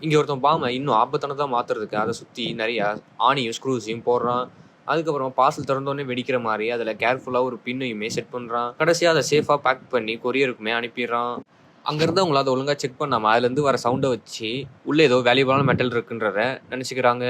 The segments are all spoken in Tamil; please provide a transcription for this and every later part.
இங்க ஒருத்தன் பாம்ப இன்னும் ஆபத்தானதா மாத்துறதுக்கு அத சுத்தி நெறைய ஆணியும், ஸ்க்ரூஸையும் போடுறான். அதுக்கப்புறம் பார்சல் தொறந்தோனே வெடிக்கிற மாரி அதுல கேர்ஃபுல்லா ஒரு பின்னையுமே செட் பண்றான். கடைசியா அத சேஃபா பேக் பண்ணி கொரியருக்குமே அனுப்பிர்றான். அங்க இருந்தவங்கள அத ஒழுங்கா செக் பண்ணாம, அதுலேருந்து வர சவுண்ட வச்சு, உள்ள ஏதோ வேல்யூபிளான மெட்டல் இருக்குன்றத நெனச்சுக்கிறாங்க.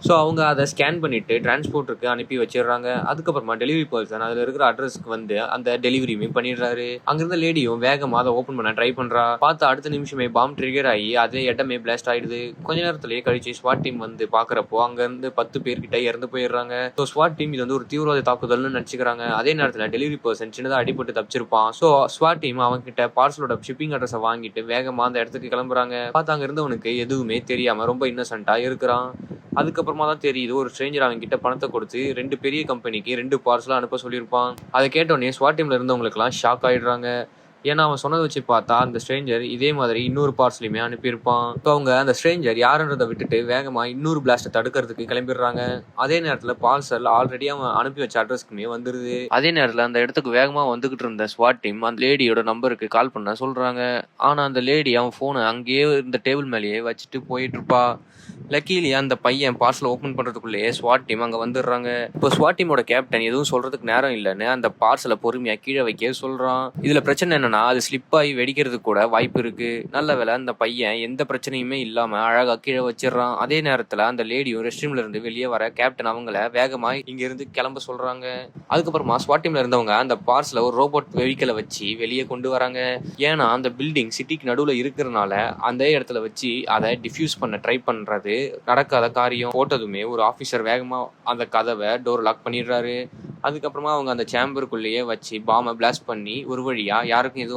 ஸோ அவங்க அத ஸ்கேன் பண்ணிட்டு டிரான்ஸ்போர்ட்டருக்கு அனுப்பி வச்சிர்றாங்க. அதுக்கப்புறமா டெலிவரி பெர்சன் அதுல இருக்கிற அட்ரஸ்க்கு வந்து அந்த டெலிவரியுமே பண்ணிடுறாரு. அங்க இருந்த லேடியும் வேகமா அத ஓப்பன் பண்ண ட்ரை பண்றா. பார்த்தா அடுத்த நிமிஷமே பாம் ட்ரிகர் ஆகி அதே இடமே பிளாஸ்ட் ஆயிடுது. கொஞ்ச நேரத்திலேயே கழிச்சு ஸ்வாட் டீம் வந்து பார்க்கறப்போ அங்க இருந்து 10 பேர்கிட்ட இறந்து போயிடுறாங்க. ஸோ ஸ்வாட் டீம் இது வந்து ஒரு தீவிரவாத தாக்குதல்னு நெனச்சுக்கிறாங்க. அதே நேரத்துல டெலிவரி பெர்சன் சின்னதா அடிபட்டு தப்பிச்சிருப்பான். ஸோ ஸ்வாட் டீம் அவன்கிட்ட பார்சலோட ஷிப்பிங் அட்ரஸை வாங்கிட்டு வேகமா அந்த இடத்துக்கு கிளம்புறாங்க. பார்த்தா அங்க இருந்தவனுக்கு எதுவுமே தெரியாம ரொம்ப இன்னசென்ட்டா இருக்கிறான். அதுக்கப்புறமா தான் தெரியுது ஒரு ஸ்ட்ரேஞ்சர் அவங்க கிட்ட பணத்தை கொடுத்து 2 பெரிய கம்பெனிக்கு 2 பார்சலா அனுப்ப சொல்லியிருப்பான். அதை கேட்டோடனே ஸ்வாட் டீம்ல இருந்தவங்களுக்குலாம் ஷாக் ஆயிடுறாங்க. ஏன்னா அவன் சொன்னதை வச்சு பார்த்தா அந்த ஸ்ட்ரேஞ்சர் இதே மாதிரி இன்னொரு பார்சலையுமே அனுப்பியிருப்பான். ஸோ அவங்க அந்த ஸ்ட்ரேஞ்சர் யாருன்றதை விட்டுட்டு வேகமா இன்னொரு பிளாஸ்ட்டை தடுக்கிறதுக்கு கிளம்பிடுறாங்க. அதே நேரத்தில் பார்சல் ஆல்ரெடி அவன் அனுப்பி வச்ச அட்ரஸ்க்குமே வந்துருது. அதே நேரத்தில் அந்த இடத்துக்கு வேகமா வந்துகிட்டு இருந்த ஸ்வாட் டீம் அந்த லேடியோட நம்பருக்கு கால் பண்ண சொல்றாங்க. ஆனா அந்த லேடி அவன் போனை அங்கேயே இருந்த டேபிள் மேலேயே வச்சுட்டு போயிட்டு இருப்பா. லக்கீலி அந்த பையன் பார்சல் ஓப்பன் பண்றதுக்குள்ளேயே ஸ்வாட் டீம் அங்க வந்துடுறாங்க. இப்போ ஸ்வாட் டீமோட கேப்டன் எதுவும் சொல்றதுக்கு நேரம் இல்லைன்னு அந்த பார்சலை பொறுமையா கீழே வைக்க சொல்றான். இதுல பிரச்சனை என்னன்னா அது ஸ்லிப் ஆகி வெடிக்கிறதுக்கு கூட வாய்ப்பு இருக்கு. நல்ல வேளை அந்த பையன் எந்த பிரச்சனையுமே இல்லாம அழகா கீழே வச்சிடறான். அதே நேரத்துல அந்த லேடியும் ரெஸ்ட் ரூம்ல இருந்து வெளியே வர கேப்டன் அவங்கள வேகமா இங்க இருந்து கிளம்ப சொல்றாங்க. அதுக்கப்புறமா ஸ்வாட் டீம்ல இருந்தவங்க அந்த பார்சலை ஒரு ரோபோட் வெஹிக்கிளை வச்சு வெளியே கொண்டு வராங்க. ஏன்னா அந்த பில்டிங் சிட்டிக்கு நடுவுல இருக்கிறதுனால அந்த இடத்துல வச்சு அதை டிஃப்யூஸ் பண்ண ட்ரை பண்றது நடக்காத காரியம். போட்டதுமே ஒரு ஆபீசர் வேகமா அந்த கதவை டோர் லாக் பண்ணிடுறாரு. அதுக்கப்புறமா அவங்க அந்த சேம்பருக்குள்ளேயே வச்சு பாம்பை பிளாஸ்ட் பண்ணி ஒரு வழியா யாருக்கும் எதுவும்